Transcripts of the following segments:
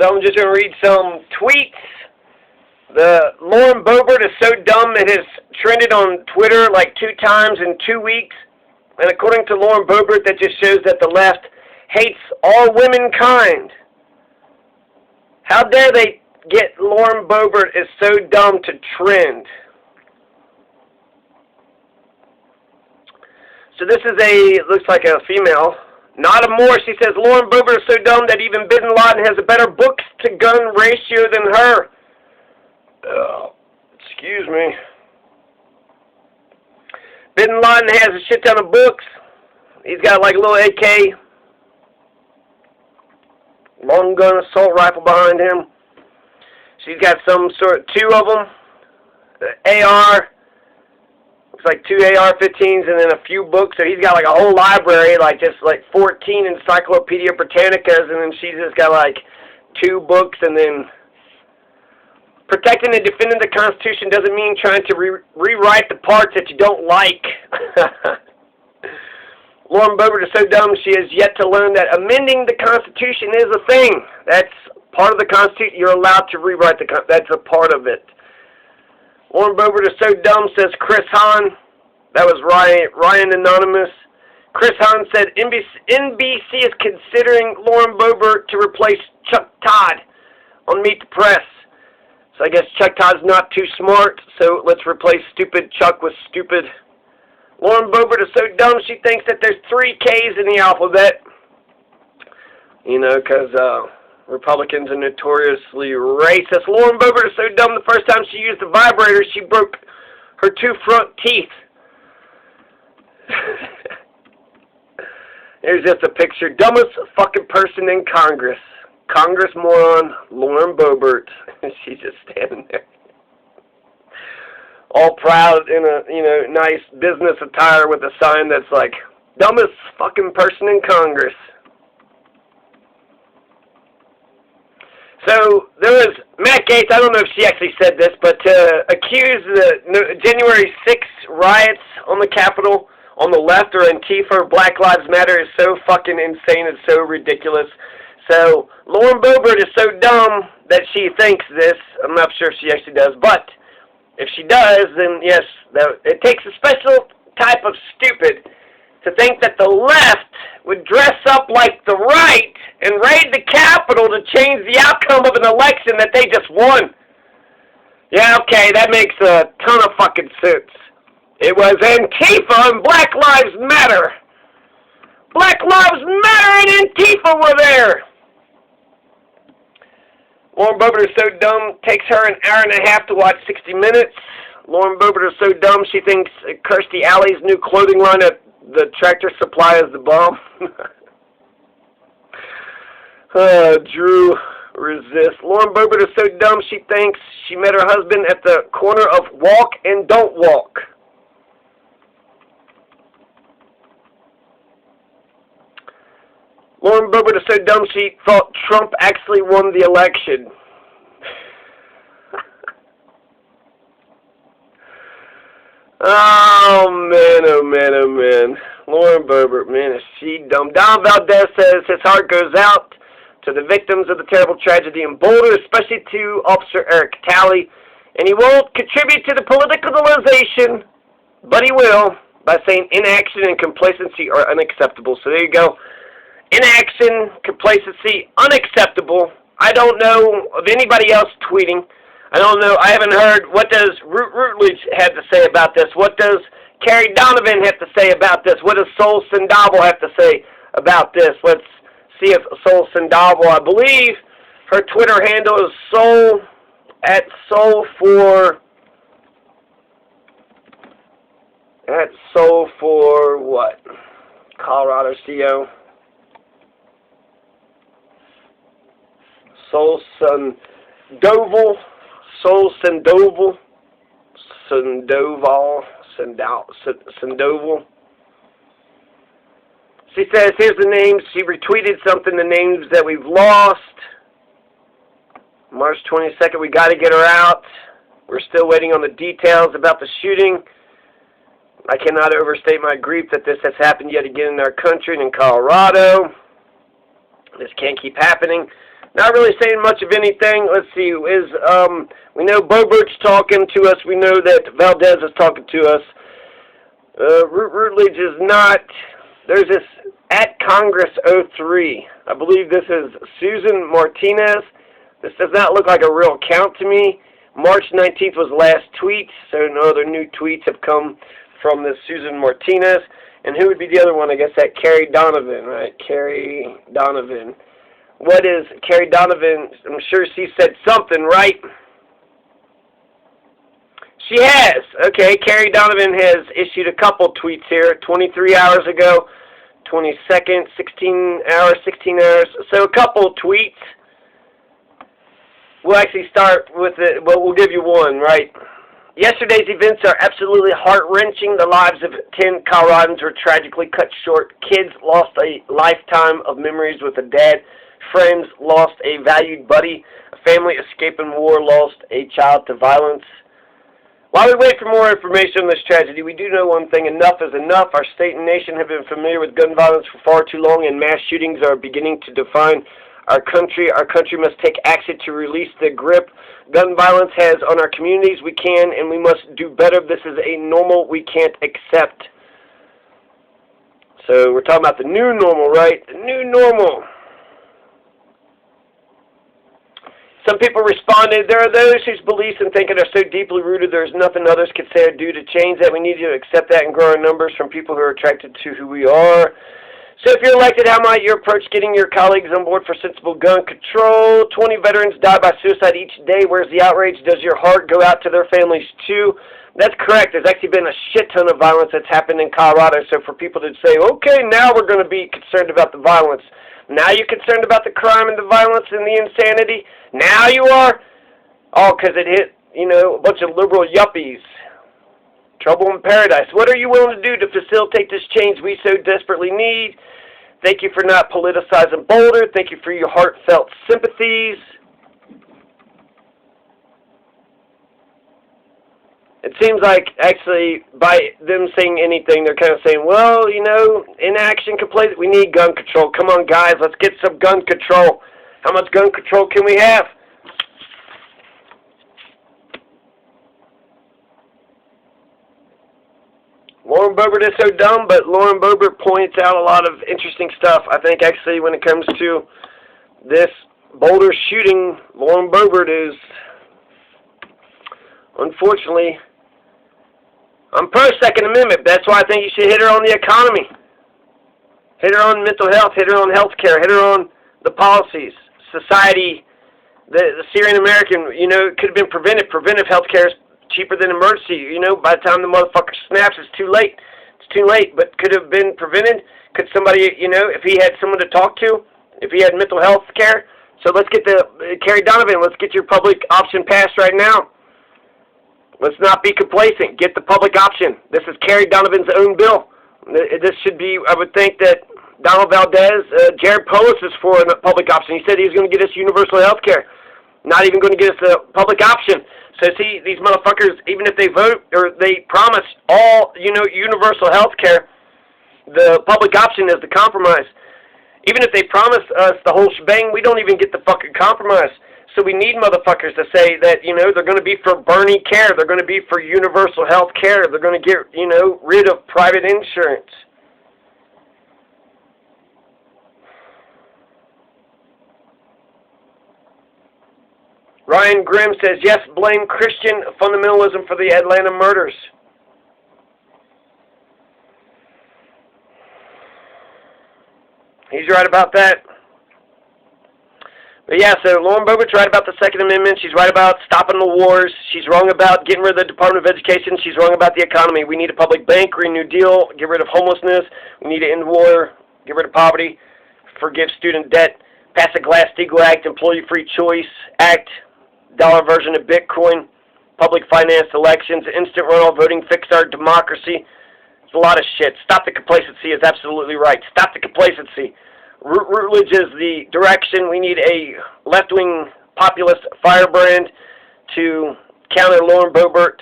So I'm just going to read some tweets. The Lauren Boebert is so dumb it has trended on Twitter like 2 times in 2 weeks. And according to Lauren Boebert, that just shows that the left hates all womankind. How dare they get Lauren Boebert is so dumb to trend? So this is looks like a female. Not a more. She says, Lauren Boebert is so dumb that even Bin Laden has a better books-to-gun ratio than her. Excuse me. Bin Laden has a shit ton of books. He's got like a little AK, long gun assault rifle behind him. She's got some sort of 2 of them. The AR. Looks like 2 AR-15s and then a few books. So he's got like a whole library, like just like 14 Encyclopedia Britannicas, and then she's just got like 2 books. And then protecting and defending the Constitution doesn't mean trying to rewrite the parts that you don't like. Lauren Boebert is so dumb she has yet to learn that amending the Constitution is a thing. That's part of the Constitution. You're allowed to rewrite the Constitution. That's a part of it. Lauren Boebert is so dumb, says Chris Hahn. That was Ryan Anonymous. Chris Hahn said NBC is considering Lauren Boebert to replace Chuck Todd on Meet the Press. So I guess Chuck Todd's not too smart, so let's replace stupid Chuck with stupid. Lauren Boebert is so dumb she thinks that there's 3 Ks in the alphabet. You know, because Republicans are notoriously racist. Lauren Boebert is so dumb the first time she used the vibrator, she broke her 2 front teeth. Here's just a picture. Dumbest fucking person in Congress. Congress moron, Lauren Boebert. She's just standing there. All proud in a, nice business attire with a sign that's like, dumbest fucking person in Congress. So there was Matt Gaetz, I don't know if she actually said this, but accused the January 6th riots on the Capitol on the left or Antifa, Black Lives Matter is so fucking insane, it's so ridiculous. So Lauren Boebert is so dumb that she thinks this. I'm not sure if she actually does, but if she does, then yes, it takes a special type of stupid to think that the left would dress up like the right and raid the Capitol to change the outcome of an election that they just won. Yeah, okay, that makes a ton of fucking sense. It was Antifa and Black Lives Matter. Black Lives Matter and Antifa were there. Lauren Boebert is so dumb, takes her an hour and a half to watch 60 Minutes. Lauren Boebert is so dumb, she thinks Kirstie Alley's new clothing line at the Tractor Supply is the bomb. Drew resists. Lauren Boebert is so dumb, she thinks she met her husband at the corner of Walk and Don't Walk. Lauren Boebert is so dumb she thought Trump actually won the election. Oh man. Lauren Boebert, man, is she dumb. Don Valdez says his heart goes out to the victims of the terrible tragedy in Boulder, especially to Officer Eric Talley. And he won't contribute to the politicalization, but he will, by saying inaction and complacency are unacceptable. So there you go. Inaction, complacency, unacceptable. I don't know of anybody else tweeting. I don't know. I haven't heard. What does Rutledge have to say about this? What does Carrie Donovan have to say about this? What does Sol Sandoval have to say about this? Let's see if Sol Sandoval, I believe her Twitter handle is Sol for what? Colorado CO. Sandoval. She says, here's the names. She retweeted something, the names that we've lost. March 22nd, we got to get her out. We're still waiting on the details about the shooting. I cannot overstate my grief that this has happened yet again in our country and in Colorado. This can't keep happening. Not really saying much of anything. Let's see. We know Boebert's talking to us. We know that Valdez is talking to us. Rutledge is not. There's this at Congress 03. I believe this is Susan Martinez. This does not look like a real account to me. March 19th was last tweet, so no other new tweets have come from this Susan Martinez. And who would be the other one? I guess that Carrie Donovan, right? Carrie Donovan. What is Carrie Donovan? I'm sure she said something, right? She has. Okay, Carrie Donovan has issued a couple tweets here, 23 hours ago, 22nd, 16 hours. So a couple tweets. We'll actually start with it. Well, we'll give you one, right? Yesterday's events are absolutely heart-wrenching. The lives of 10 Coloradans were tragically cut short. Kids lost a lifetime of memories with a dad. Friends lost a valued buddy. A family escaping war lost a child to violence. While we wait for more information on this tragedy, we do know one thing: enough is enough. Our state and nation have been familiar with gun violence for far too long, and mass shootings are beginning to define our country. Our country must take action to release the grip gun violence has on our communities. We can and we must do better. This is a normal we can't accept. So we're talking about the new normal, right? The new normal. Some people responded, there are those whose beliefs and thinking are so deeply rooted there is nothing others could say or do to change that. We need to accept that and grow our numbers from people who are attracted to who we are. So if you're elected, how might you approach getting your colleagues on board for sensible gun control? 20 veterans die by suicide each day. Where's the outrage? Does your heart go out to their families too? That's correct. There's actually been a shit ton of violence that's happened in Colorado. So for people to say, okay, now we're going to be concerned about the violence. Now you're concerned about the crime and the violence and the insanity? Now you are? Oh, because it hit, a bunch of liberal yuppies. Trouble in paradise. What are you willing to do to facilitate this change we so desperately need? Thank you for not politicizing Boulder. Thank you for your heartfelt sympathies. It seems like, actually, by them saying anything, they're kind of saying, well, inaction complete. We need gun control. Come on, guys, let's get some gun control. How much gun control can we have? Lauren Boebert is so dumb, but Lauren Boebert points out a lot of interesting stuff. I think, actually, when it comes to this Boulder shooting, Lauren Boebert is, unfortunately, I'm pro-Second Amendment. That's why I think you should hit her on the economy. Hit her on mental health. Hit her on health care. Hit her on the policies. Society, the Syrian American, it could have been prevented. Preventive health care is cheaper than emergency. By the time the motherfucker snaps, it's too late. It's too late, but could have been prevented. Could somebody, if he had someone to talk to, if he had mental health care. So let's get Carrie Donovan, let's get your public option passed right now. Let's not be complacent. Get the public option. This is Carrie Donovan's own bill. This should be, I would think that Donald Valdez, Jared Polis is for a public option. He said he was going to get us universal health care. Not even going to get us a public option. So see, these motherfuckers, even if they vote or they promise all, universal health care, the public option is the compromise. Even if they promise us the whole shebang, we don't even get the fucking compromise. So we need motherfuckers to say that, they're going to be for Bernie care. They're going to be for universal health care. They're going to get, rid of private insurance. Ryan Grimm says, yes, blame Christian fundamentalism for the Atlanta murders. He's right about that. But yeah, so Lauren Boebert's right about the Second Amendment. She's right about stopping the wars. She's wrong about getting rid of the Department of Education. She's wrong about the economy. We need a public bank, Green New Deal, get rid of homelessness. We need to end war, get rid of poverty, forgive student debt, pass a Glass-Steagall Act, Employee-Free Choice Act, dollar version of Bitcoin, public finance elections, instant runoff voting, fix our democracy. It's a lot of shit. Stop the complacency is absolutely right. Stop the complacency. Rutledge is the direction. We need a left-wing populist firebrand to counter Lauren Boebert.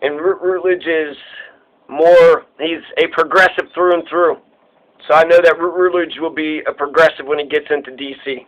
And Rutledge is he's a progressive through and through. So I know that Rutledge will be a progressive when he gets into D.C.